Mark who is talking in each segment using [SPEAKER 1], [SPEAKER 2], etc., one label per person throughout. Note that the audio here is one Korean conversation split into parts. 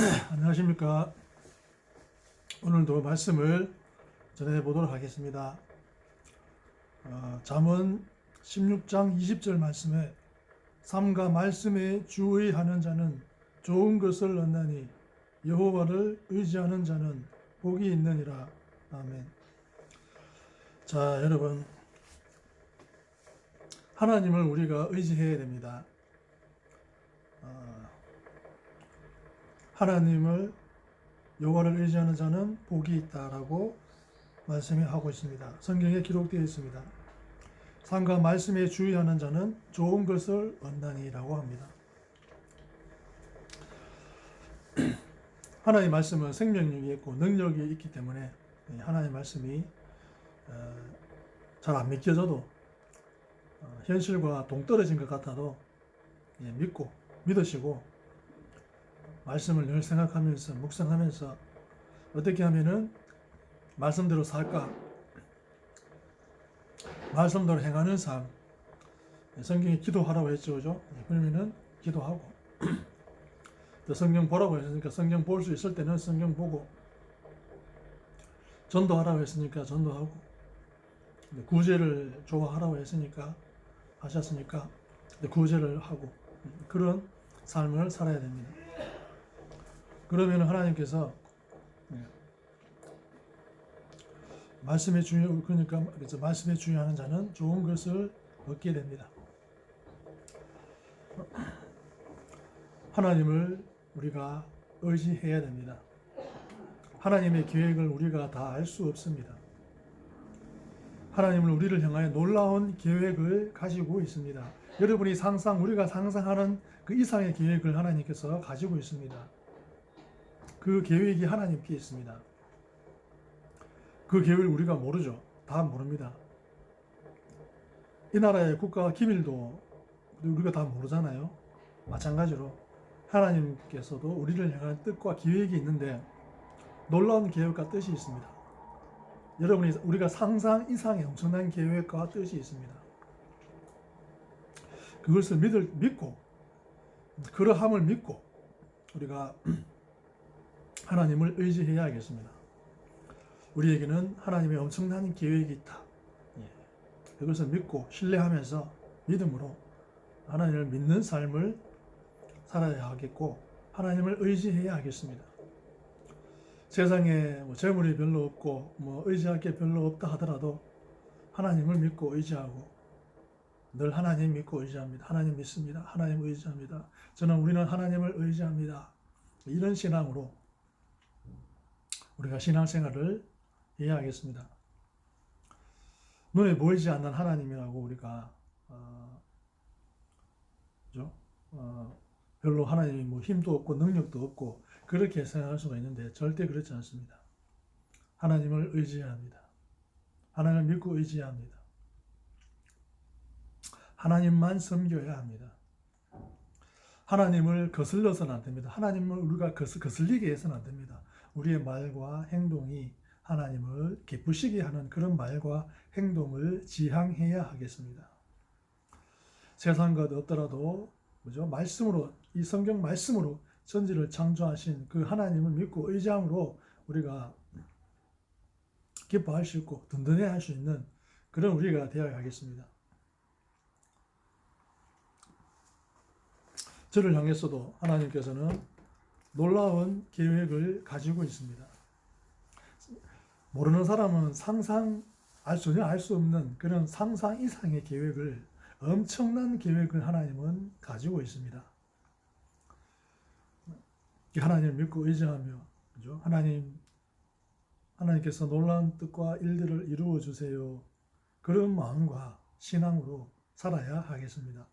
[SPEAKER 1] 안녕하십니까. 오늘도 말씀을 전해 보도록 하겠습니다. 잠언 16장 20절 말씀에 삼가 말씀에 주의하는 자는 좋은 것을 얻나니 여호와를 의지하는 자는 복이 있느니라. 아멘. 자, 여러분, 하나님을 우리가 의지해야 됩니다. 하나님을 여호와를 의지하는 자는 복이 있다라고 말씀이 하고 있습니다. 성경에 기록되어 있습니다. 삼가 말씀에 주의하는 자는 좋은 것을 얻나니라고 합니다. 하나님의 말씀은 생명력이 있고 능력이 있기 때문에 하나님의 말씀이 잘 안 믿겨져도 현실과 동떨어진 것 같아도 믿고 믿으시고 말씀을 늘 생각하면서 묵상하면서 어떻게 하면은 말씀대로 살까, 말씀대로 행하는 삶. 성경에 기도하라고 했죠, 그죠? 그러면은 기도하고 또 성경 보라고 했으니까 성경 볼 수 있을 때는 성경 보고, 전도하라고 했으니까 전도하고, 구제를 좋아하라고 했으니까 하셨으니까 구제를 하고, 그런 삶을 살아야 됩니다. 그러면 하나님께서 말씀에 그러니까 말씀에 주의하는 자는 좋은 것을 얻게 됩니다. 하나님을 우리가 의지해야 됩니다. 하나님의 계획을 우리가 다 알 수 없습니다. 하나님은 우리를 향하여 놀라운 계획을 가지고 있습니다. 여러분이 우리가 상상하는 그 이상의 계획을 하나님께서 가지고 있습니다. 그 계획이 하나님께 있습니다. 그 계획을 우리가 모르죠. 다 모릅니다. 이 나라의 국가 기밀도 우리가 다 모르잖아요. 마찬가지로 하나님께서도 우리를 향한 뜻과 계획이 있는데 놀라운 계획과 뜻이 있습니다. 여러분이 우리가 상상 이상의 엄청난 계획과 뜻이 있습니다. 그것을 믿고 그러함을 믿고 우리가 하나님을 의지해야 하겠습니다. 우리에게는 하나님의 엄청난 계획이 있다. 그것을 믿고 신뢰하면서 믿음으로 하나님을 믿는 삶을 살아야 하겠고 하나님을 의지해야 하겠습니다. 세상에 재물이 별로 없고 의지할 게 별로 없다 하더라도 하나님을 믿고 의지하고 늘 하나님 믿고 의지합니다. 하나님 믿습니다. 하나님 의지합니다. 우리는 하나님을 의지합니다. 이런 신앙으로 우리가 신앙생활을 해야 하겠습니다. 눈에 보이지 않는 하나님이라고 우리가 별로 하나님이 힘도 없고 능력도 없고 그렇게 생각할 수가 있는데 절대 그렇지 않습니다. 하나님을 의지해야 합니다. 하나님을 믿고 의지해야 합니다. 하나님만 섬겨야 합니다. 하나님을 거슬러서는 안 됩니다. 하나님을 우리가 거슬리게 해서는 안 됩니다. 우리의 말과 행동이 하나님을 기쁘시게 하는 그런 말과 행동을 지향해야 하겠습니다. 세상 것 없더라도 말씀으로, 이 성경 말씀으로 천지를 창조하신 그 하나님을 믿고 의지함으로 우리가 기뻐할 수 있고 든든해할 수 있는 그런 우리가 되어야 하겠습니다. 저를 향해서도 하나님께서는 놀라운 계획을 가지고 있습니다. 모르는 사람은 전혀 알 수 없는 그런 상상 이상의 계획을, 엄청난 계획을 하나님은 가지고 있습니다. 하나님을 믿고 의지하며, 하나님께서 놀라운 뜻과 일들을 이루어 주세요. 그런 마음과 신앙으로 살아야 하겠습니다.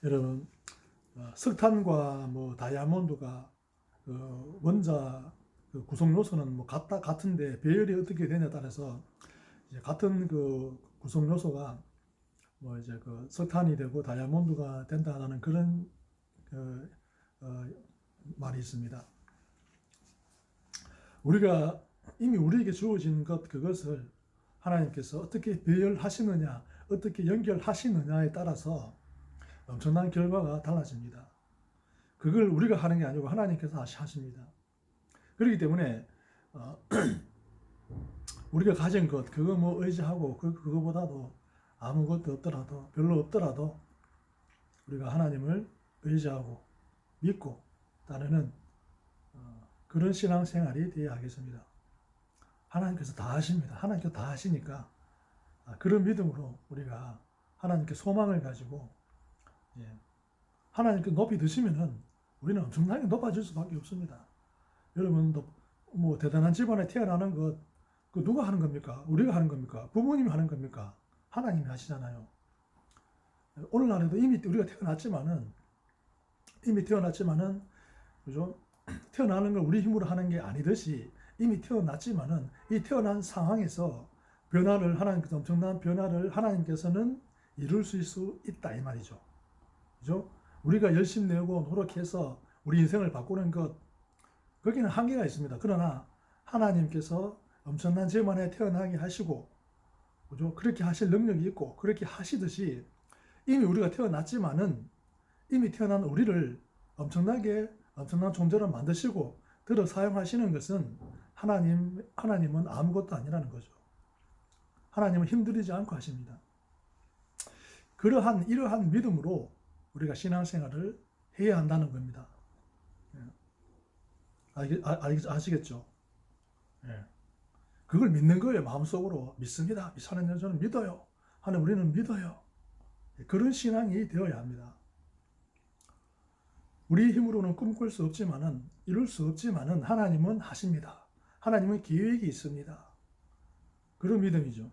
[SPEAKER 1] 여러분, 석탄과 다이아몬드가 원자 구성 요소는 같은데 배열이 어떻게 되냐에 따라서 같은 구성 요소가 석탄이 되고 다이아몬드가 된다는 그런 말이 있습니다. 우리가 이미 우리에게 주어진 그것을 하나님께서 어떻게 배열하시느냐, 어떻게 연결하시느냐에 따라서 엄청난 결과가 달라집니다. 그걸 우리가 하는 게 아니고 하나님께서 하십니다. 그렇기 때문에 우리가 가진 것, 그거 뭐 의지하고 그거보다도 아무것도 없더라도, 별로 없더라도 우리가 하나님을 의지하고 믿고 따르는 그런 신앙생활이 되어야 하겠습니다. 하나님께서 다 하십니다. 하나님께서 다 하시니까 그런 믿음으로 우리가 하나님께 소망을 가지고 하나님께 높이 드시면은 우리는 엄청나게 높아질 수밖에 없습니다. 여러분도 뭐 대단한 집안에 태어나는 것, 그 누가 하는 겁니까? 우리가 하는 겁니까? 부모님이 하는 겁니까? 하나님이 하시잖아요. 오늘날에도 이미 우리가 태어났지만은 그죠? 태어나는 걸 우리 힘으로 하는 게 아니듯이 이미 태어났지만은 이 태어난 상황에서 하나님께서 엄청난 변화를 하나님께서는 이룰 수 있다 이 말이죠. 그죠? 우리가 열심 내고 노력해서 우리 인생을 바꾸는 것, 거기는 한계가 있습니다. 그러나 하나님께서 엄청난 재만에 태어나게 하시고, 그죠? 그렇게 하실 능력이 있고, 그렇게 하시듯이 이미 우리가 태어났지만은 이미 태어난 우리를 엄청난 존재로 만드시고 들어 사용하시는 것은 하나님은 아무것도 아니라는 거죠. 하나님은 힘들이지 않고 하십니다. 이러한 믿음으로 우리가 신앙생활을 해야 한다는 겁니다. 아시겠죠? 그걸 믿는 거예요. 마음속으로 믿습니다. 하나님 저는 믿어요. 하나님 우리는 믿어요. 그런 신앙이 되어야 합니다. 우리 힘으로는 꿈꿀 수 없지만은 이룰 수 없지만은 하나님은 하십니다. 하나님은 계획이 있습니다. 그런 믿음이죠.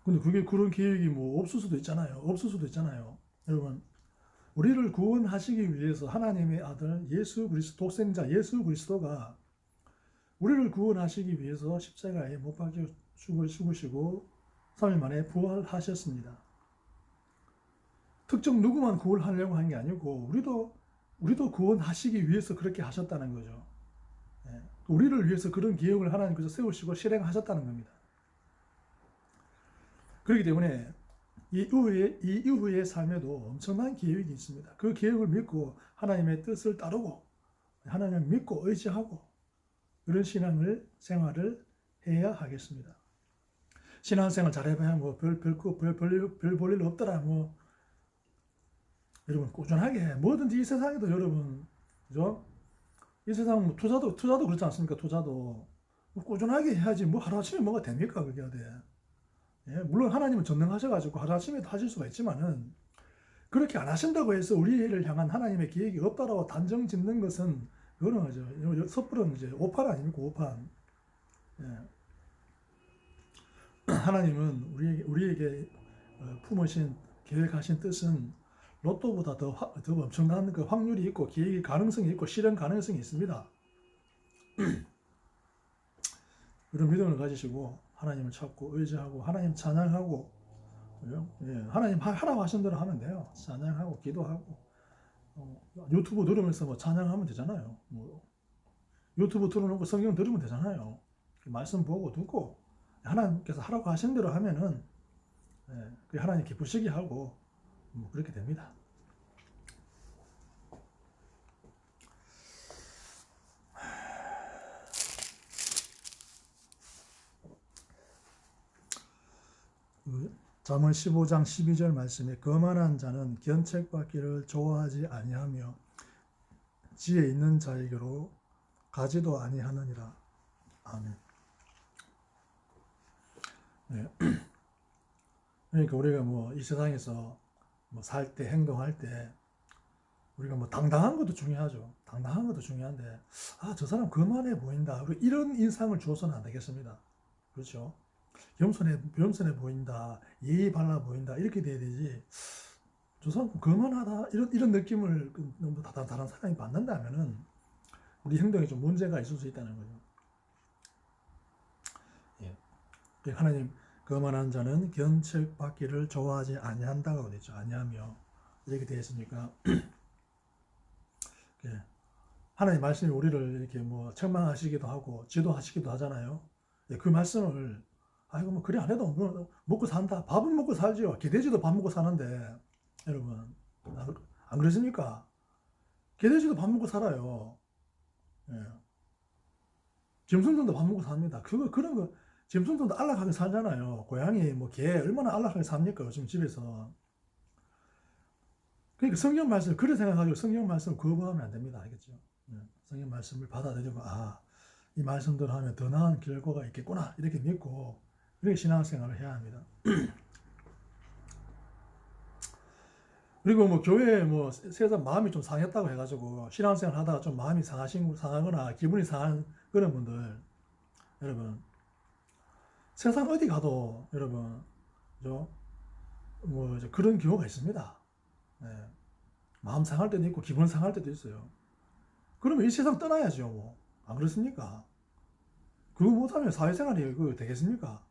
[SPEAKER 1] 근데 그런 계획이 뭐 없을 수도 있잖아요. 여러분, 우리를 구원하시기 위해서 하나님의 아들 독생자 예수 그리스도가 우리를 구원하시기 위해서 십자가에 못 박혀 죽으시고 3일 만에 부활하셨습니다. 특정 누구만 구원하려고 한 게 아니고 우리도 구원하시기 위해서 그렇게 하셨다는 거죠. 우리를 위해서 그런 계획을 하나님께서 세우시고 실행하셨다는 겁니다. 그렇기 때문에 이 이후의 삶에도 엄청난 계획이 있습니다. 그 계획을 믿고 하나님의 뜻을 따르고 하나님을 믿고 의지하고 그런 생활을 해야 하겠습니다. 신앙생활 잘해봐야 뭐 별 볼 일 없더라. 뭐 여러분 꾸준하게 뭐든지 이 세상에도 여러분 그죠? 이 세상 뭐 투자도 그렇지 않습니까? 투자도 뭐 꾸준하게 해야지 뭐 하루아침에 뭐가 됩니까? 그게 돼. 물론 하나님은 전능하셔가지고 하루아침에도 하실 수가 있지만은 그렇게 안 하신다고 해서 우리를 향한 하나님의 계획이 없다라고 단정 짓는 것은 그거는 섣부른 이제 오판 아닙니까? 오판. 하나님은 우리에게 품으신 계획하신 뜻은 로또보다 더 엄청난 그 확률이 있고 계획의 가능성이 있고 실현 가능성이 있습니다. 그런 믿음을 가지시고 하나님을 찾고 의지하고 하나님 찬양하고 하나님 하라고 하신 대로 하면 돼요. 찬양하고 기도하고 유튜브 들으면서 뭐 찬양하면 되잖아요. 뭐 유튜브 틀어놓고 성경 들으면 되잖아요. 말씀 보고 듣고 하나님께서 하라고 하신 대로 하면은 하나님 기쁘시게 하고 뭐 그렇게 됩니다. 잠언 15장 12절 말씀에 거만한 자는 견책받기를 좋아하지 아니하며 지혜 있는 자에게로 가지도 아니하느니라. 아멘. 그러니까 우리가 뭐 이 세상에서 뭐 살 때 행동할 때 우리가 뭐 당당한 것도 중요하죠. 당당한 것도 중요한데 저 사람 거만해 보인다. 이런 인상을 줘서는 안 되겠습니다. 그렇죠? 겸손해 보인다. 예의 발라 보인다. 이렇게 돼야 되지. 저 사람 거만하다. 이런 느낌을 너무 다른 사람이 받는다면은 우리 행동에 좀 문제가 있을 수 있다는 거죠. 하나님 거만한 자는 견책받기를 좋아하지 아니한다고 되죠. 아니하며 이렇게 되어 있으니까 하나님 말씀이 우리를 이렇게 뭐 책망하시기도 하고 지도하시기도 하잖아요. 그 말씀을 뭐 그래 안 해도 먹고 산다. 밥은 먹고 살지요. 기대지도 밥 먹고 사는데 여러분 안 그러십니까? 개돼지도 밥 먹고 살아요. 예. 짐승들도 밥 먹고 삽니다. 그런 거, 짐승들도 안락하게 살잖아요. 고양이, 뭐, 개, 얼마나 안락하게 삽니까? 요즘 집에서. 그러니까 성경 말씀, 그래 생각하고 성경 말씀을 거부하면 안 됩니다. 알겠죠? 예. 성경 말씀을 받아들이고, 이 말씀대로 하면 더 나은 결과가 있겠구나. 이렇게 믿고, 이렇게 신앙생활을 해야 합니다. 그리고 뭐 교회에 뭐 세상 마음이 좀 상했다고 해가지고 신앙생활 하다가 좀 마음이 상하거나 기분이 상한 그런 분들, 여러분, 세상 어디 가도 여러분, 그죠? 뭐 그런 경우가 있습니다. 네. 마음 상할 때도 있고 기분 상할 때도 있어요. 그러면 이 세상 떠나야죠, 뭐. 안 그렇습니까? 그거 못하면 사회생활이 그거 되겠습니까?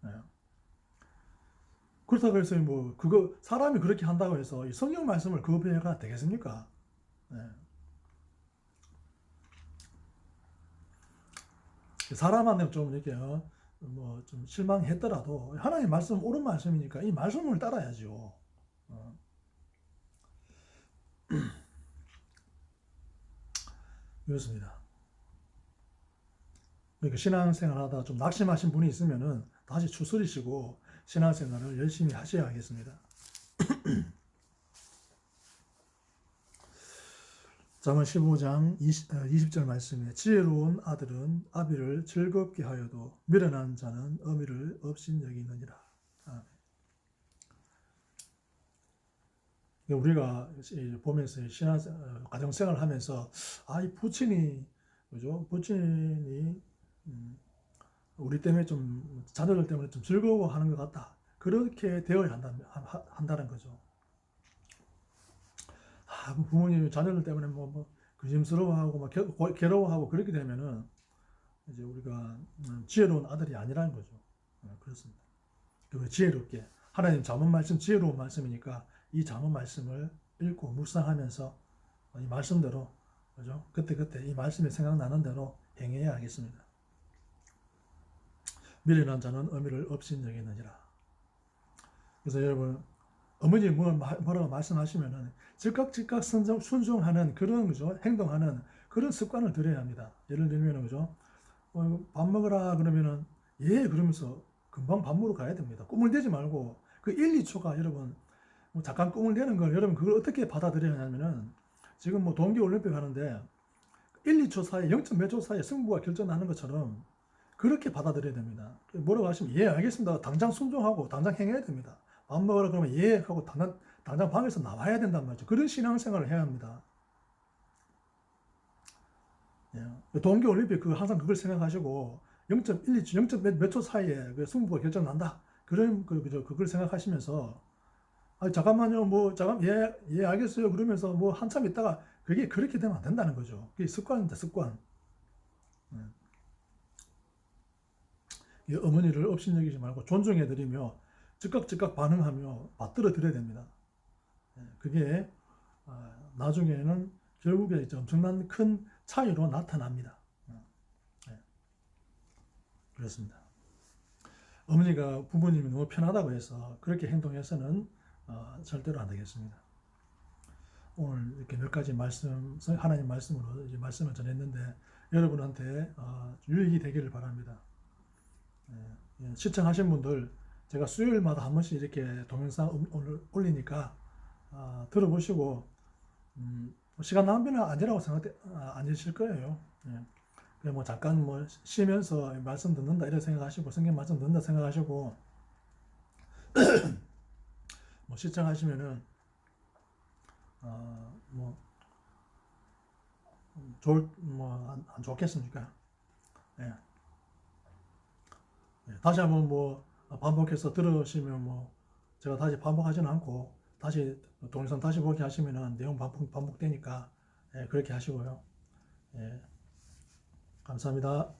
[SPEAKER 1] 네. 그렇다고 해서 뭐 그거 사람이 그렇게 한다고 해서 이 성경 말씀을 거부해가 되겠습니까? 네. 사람한테 좀 이렇게 뭐 좀 실망했더라도 하나님 말씀 옳은 말씀이니까 이 말씀을 따라야죠. 그렇습니다. 그러니까 신앙생활 하다가 좀 낙심하신 분이 있으면은 다시 추스리시고 신앙생활을 열심히 하셔야겠습니다. 잠언 15장 20절 말씀에 지혜로운 아들은 아비를 즐겁게 하여도 미련한 자는 어미를 업신여기느니라. 우리가 보면서 가정생활을 하면서 이 부친이 그죠? 부친이 우리 때문에 좀 자녀들 때문에 좀 즐거워하는 것 같다. 그렇게 되어야 한다는 거죠. 부모님이 자녀들 때문에 뭐 근심스러워하고 막 괴로워하고 그렇게 되면은 이제 우리가 지혜로운 아들이 아니라는 거죠. 그렇습니다. 그 지혜롭게 하나님 잠언 말씀 지혜로운 말씀이니까 이 잠언 말씀을 읽고 묵상하면서 이 말씀대로 그죠? 그때 이 말씀이 생각나는 대로 행해야 하겠습니다. 미련한 자는 어미를 업신여기느니라. 그래서 여러분 어머니 뭐라고 말씀하시면은 즉각 순종하는 그런 그죠? 행동하는 그런 습관을 들여야 합니다. 예를 들면 그죠? 밥 먹으라 그러면은 그러면서 금방 밥 먹으러 가야 됩니다. 꿈을 대지 말고 그 1, 2초가 여러분 뭐 잠깐 꿈을 대는 걸 여러분 그걸 어떻게 받아들여야 하냐면은 지금 뭐 동계올림픽 하는데 1, 2초 사이에 0. 몇 초 사이에 승부가 결정나는 것처럼 그렇게 받아들여야 됩니다. 뭐라고 하시면 알겠습니다. 당장 순종하고 당장 행해야 됩니다. 밥 먹으라 그러면 하고 당장 방에서 나와야 된단 말이죠. 그런 신앙생활을 해야 합니다. 동계올림픽 항상 그걸 생각하시고 0.1, 0. 몇 초 사이에 그 승부가 결정난다. 그걸 생각하시면서 잠깐만요. 알겠어요. 그러면서 뭐 한참 있다가 그게 그렇게 되면 안 된다는 거죠. 그게 습관입니다. 습관. 어머니를 업신여기지 말고 존중해드리며 즉각 반응하며 받들어 드려야 됩니다. 그게 나중에는 결국에 엄청난 큰 차이로 나타납니다. 그렇습니다. 어머니가 부모님이 너무 편하다고 해서 그렇게 행동해서는 절대로 안 되겠습니다. 오늘 이렇게 몇 가지 하나님 말씀으로 이제 말씀을 전했는데 여러분한테 유익이 되기를 바랍니다. 시청하신 분들 제가 수요일마다 한 번씩 이렇게 동영상 오늘 올리니까 들어보시고 시간 낭비는 아니라고 아니실 거예요. 뭐 잠깐 뭐 쉬면서 말씀 듣는다 이렇게 생각하시고 성경 말씀 듣는다 생각하시고 뭐 시청하시면은 안 좋겠습니까? 다시 한번 뭐 반복해서 들으시면 뭐 제가 다시 반복하지는 않고 다시 동영상 다시 보기 하시면은 내용 반복되니까 그렇게 하시고요. 감사합니다.